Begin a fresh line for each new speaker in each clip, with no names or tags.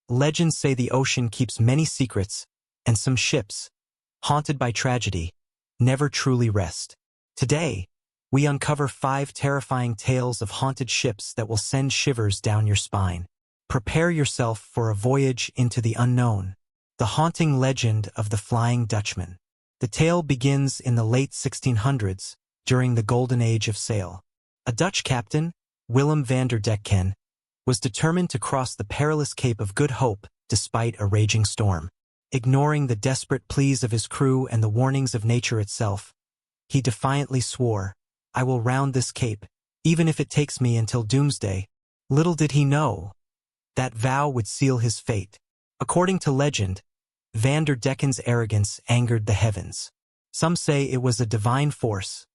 Legends say the ocean keeps many secrets, and some ships, haunted by tragedy, never truly rest. Today, we uncover 5 terrifying tales of haunted ships that will send shivers down your spine. Prepare yourself for a voyage into the unknown. The haunting legend of the Flying Dutchman. The tale begins in the late 1600s, during the golden age of sail. A Dutch captain, Willem van der Decken, was determined to cross the perilous Cape of Good Hope despite a raging storm. Ignoring the desperate pleas of his crew and the warnings of nature itself, he defiantly swore, "I will round this cape, even if it takes me until doomsday." Little did he know, that vow would seal his fate. According to legend, Van der Decken's arrogance angered the heavens. Some say it was a divine force.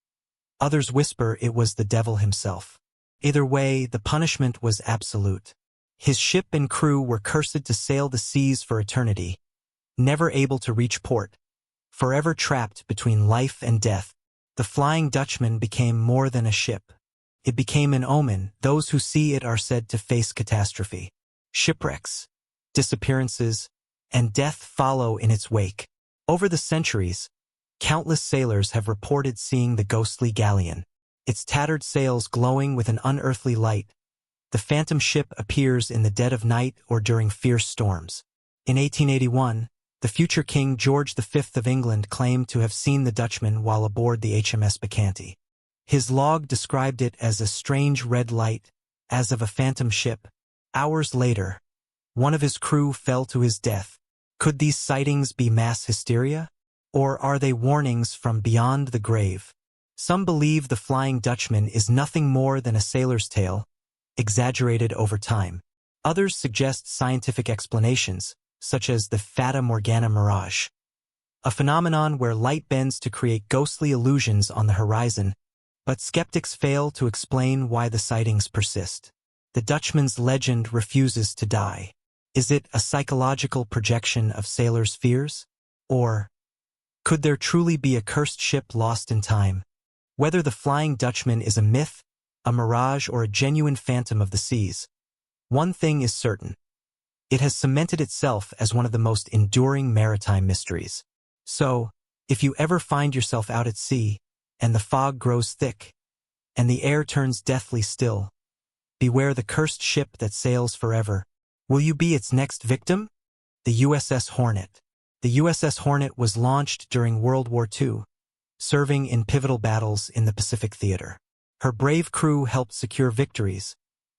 Others whisper it was the devil himself. Either way, the punishment was absolute. His ship and crew were cursed to sail the seas for eternity, never able to reach port, forever trapped between life and death. The Flying Dutchman became more than a ship. It became an omen. Those who see it are said to face catastrophe. Shipwrecks, disappearances, and death follow in its wake. Over the centuries, countless sailors have reported seeing the ghostly galleon, its tattered sails glowing with an unearthly light. The phantom ship appears in the dead of night or during fierce storms. In 1881, the future King George V of England claimed to have seen the Dutchman while aboard the HMS Bacchante. His log described it as a strange red light, as of a phantom ship. Hours later, one of his crew fell to his death. Could these sightings be mass hysteria? Or are they warnings from beyond the grave? Some believe the Flying Dutchman is nothing more than a sailor's tale, exaggerated over time. Others suggest scientific explanations, such as the Fata Morgana mirage, a phenomenon where light bends to create ghostly illusions on the horizon, but skeptics fail to explain why the sightings persist. The Dutchman's legend refuses to die. Is it a psychological projection of sailors' fears? Or could there truly be a cursed ship lost in time? Whether the Flying Dutchman is a myth, a mirage, or a genuine phantom of the seas, one thing is certain. It has cemented itself as one of the most enduring maritime mysteries. So, if you ever find yourself out at sea, and the fog grows thick, and the air turns deathly still, beware the cursed ship that sails forever. Will you be its next victim? The USS Hornet. The USS Hornet was launched during World War II, serving in pivotal battles in the Pacific Theater. Her brave crew helped secure victories,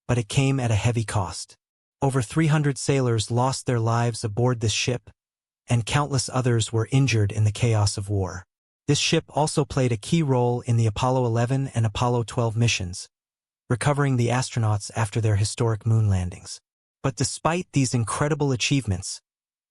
but it came at a heavy cost. Over 300 sailors lost their lives aboard this ship, and countless others were injured in the chaos of war. This ship also played a key role in the Apollo 11 and Apollo 12 missions, recovering the astronauts after their historic moon landings. But despite these incredible achievements,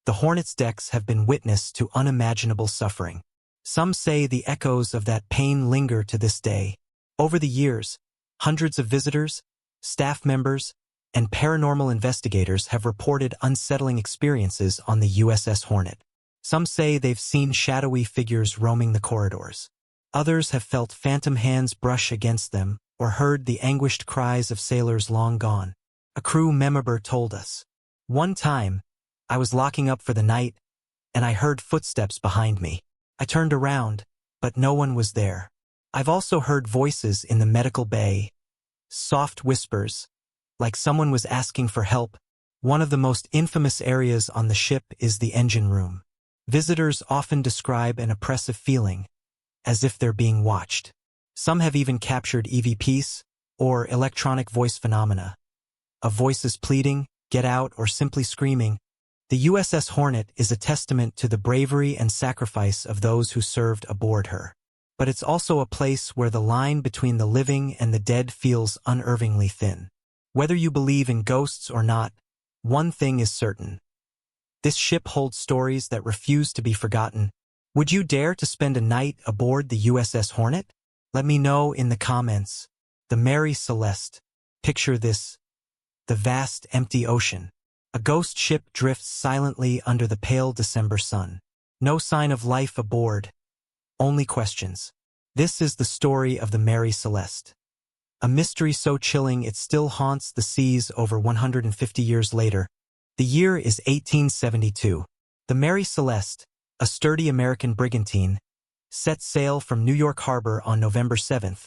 the Hornet's decks have been witness to unimaginable suffering. Some say the echoes of that pain linger to this day. Over the years, hundreds of visitors, staff members, and paranormal investigators have reported unsettling experiences on the USS Hornet. Some say they've seen shadowy figures roaming the corridors. Others have felt phantom hands brush against them or heard the anguished cries of sailors long gone. A crew member told us, "One time, I was locking up for the night, and I heard footsteps behind me. I turned around, but no one was there." I've also heard voices in the medical bay, soft whispers, like someone was asking for help. One of the most infamous areas on the ship is the engine room. Visitors often describe an oppressive feeling, as if they're being watched. Some have even captured EVPs, or electronic voice phenomena, of voices pleading, "Get out," or simply screaming. The USS Hornet is a testament to the bravery and sacrifice of those who served aboard her. But it's also a place where the line between the living and the dead feels unervingly thin. Whether you believe in ghosts or not, one thing is certain. This ship holds stories that refuse to be forgotten. Would you dare to spend a night aboard the USS Hornet? Let me know in the comments. The Mary Celeste. Picture this: the vast, empty ocean. A ghost ship drifts silently under the pale December sun. No sign of life aboard. Only questions. This is the story of the Mary Celeste. A mystery so chilling it still haunts the seas over 150 years later. The year is 1872. The Mary Celeste, a sturdy American brigantine, set sail from New York Harbor on November 7th,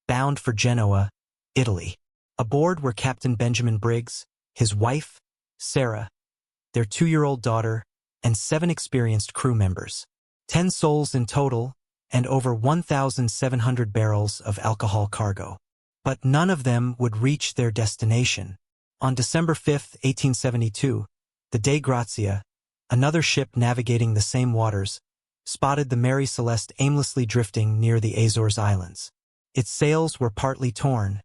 bound for Genoa, Italy. Aboard were Captain Benjamin Briggs, his wife, Sarah, their 2-year-old daughter, and 7 experienced crew members. 10 souls in total, and over 1,700 barrels of alcohol cargo. But none of them would reach their destination. On December 5, 1872, the Dei Grazia, another ship navigating the same waters, spotted the Mary Celeste aimlessly drifting near the Azores Islands. Its sails were partly torn,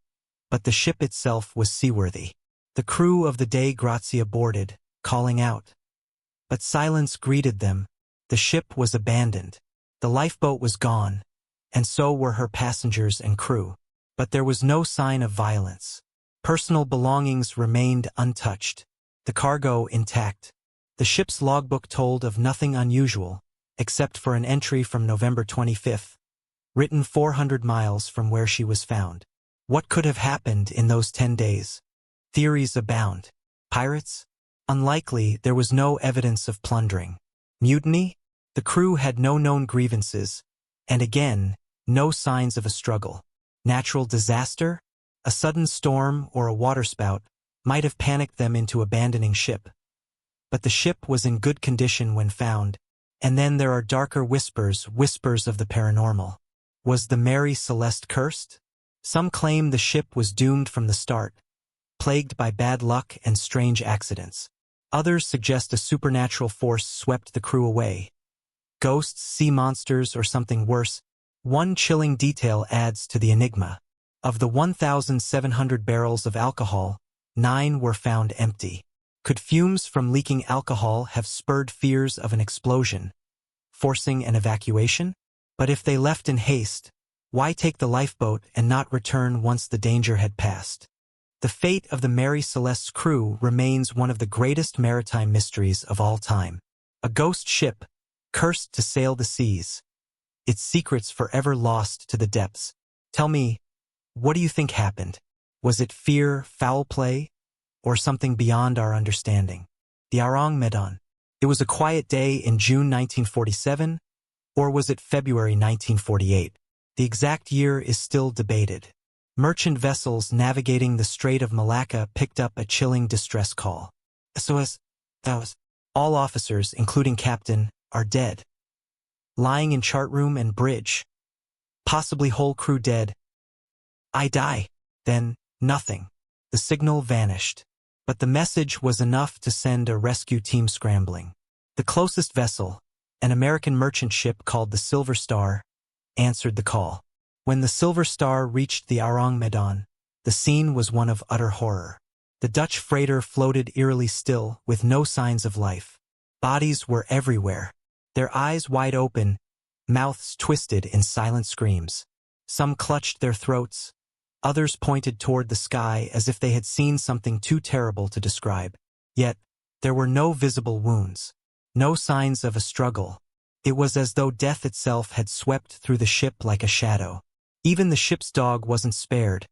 but the ship itself was seaworthy. The crew of the Dei Grazia boarded, calling out. But silence greeted them. The ship was abandoned. The lifeboat was gone, and so were her passengers and crew. But there was no sign of violence. Personal belongings remained untouched, the cargo intact. The ship's logbook told of nothing unusual, except for an entry from November 25th, written 400 miles from where she was found. What could have happened in those 10 days? Theories abound. Pirates? Unlikely. There was no evidence of plundering. Mutiny? The crew had no known grievances, and again, no signs of a struggle. Natural disaster? A sudden storm or a waterspout might have panicked them into abandoning ship. But the ship was in good condition when found, and then there are darker whispers of the paranormal. Was the Mary Celeste cursed? Some claim the ship was doomed from the start, plagued by bad luck and strange accidents. Others suggest a supernatural force swept the crew away. Ghosts, sea monsters, or something worse. One chilling detail adds to the enigma. Of the 1,700 barrels of alcohol, 9 were found empty. Could fumes from leaking alcohol have spurred fears of an explosion, forcing an evacuation? But if they left in haste, why take the lifeboat and not return once the danger had passed? The fate of the Mary Celeste's crew remains one of the greatest maritime mysteries of all time. A ghost ship, cursed to sail the seas. Its secrets forever lost to the depths. Tell me, what do you think happened? Was it fear, foul play, or something beyond our understanding? The Aang Madan. It was a quiet day in June 1947, or was it February 1948? The exact year is still debated. Merchant vessels navigating the Strait of Malacca picked up a chilling distress call. SOS. All officers, including captain, are dead. Lying in chart room and bridge. Possibly whole crew dead. I die. Then, nothing. The signal vanished. But the message was enough to send a rescue team scrambling. The closest vessel, an American merchant ship called the Silver Star, answered the call. When the Silver Star reached the Aang Madan, the scene was one of utter horror. The Dutch freighter floated eerily still, with no signs of life. Bodies were everywhere, their eyes wide open, mouths twisted in silent screams. Some clutched their throats, others pointed toward the sky as if they had seen something too terrible to describe. Yet, there were no visible wounds, no signs of a struggle. It was as though death itself had swept through the ship like a shadow. Even the ship's dog wasn't spared,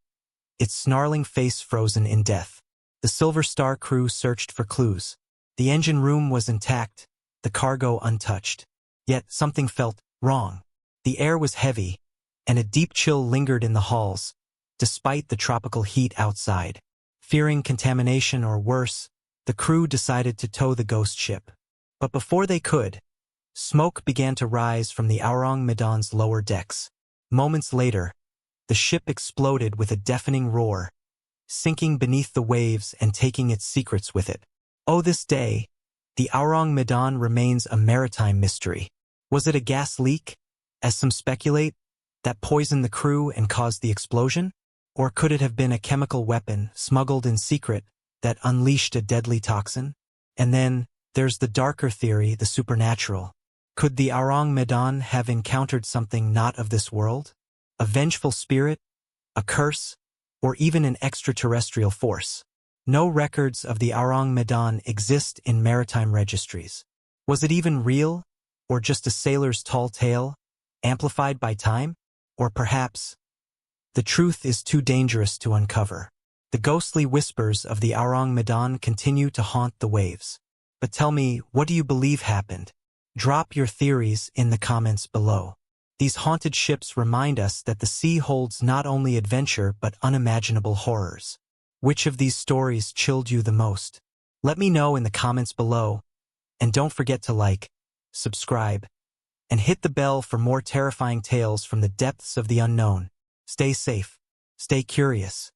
its snarling face frozen in death. The Silver Star crew searched for clues. The engine room was intact, the cargo untouched. Yet something felt wrong. The air was heavy, and a deep chill lingered in the halls, despite the tropical heat outside. Fearing contamination or worse, the crew decided to tow the ghost ship. But before they could, smoke began to rise from the Aang Madan's lower decks. Moments later, the ship exploded with a deafening roar, sinking beneath the waves and taking its secrets with it. Oh, this day, the Aang Madan remains a maritime mystery. Was it a gas leak, as some speculate, that poisoned the crew and caused the explosion? Or could it have been a chemical weapon smuggled in secret that unleashed a deadly toxin? And then, there's the darker theory, the supernatural. Could the Aang Madan have encountered something not of this world? A vengeful spirit? A curse? Or even an extraterrestrial force? No records of the Aang Madan exist in maritime registries. Was it even real? Or just a sailor's tall tale, amplified by time? Or perhaps, the truth is too dangerous to uncover. The ghostly whispers of the Aang Madan continue to haunt the waves. But tell me, what do you believe happened? Drop your theories in the comments below. These haunted ships remind us that the sea holds not only adventure but unimaginable horrors. Which of these stories chilled you the most? Let me know in the comments below, and don't forget to like, subscribe, and hit the bell for more terrifying tales from the depths of the unknown. Stay safe, stay curious,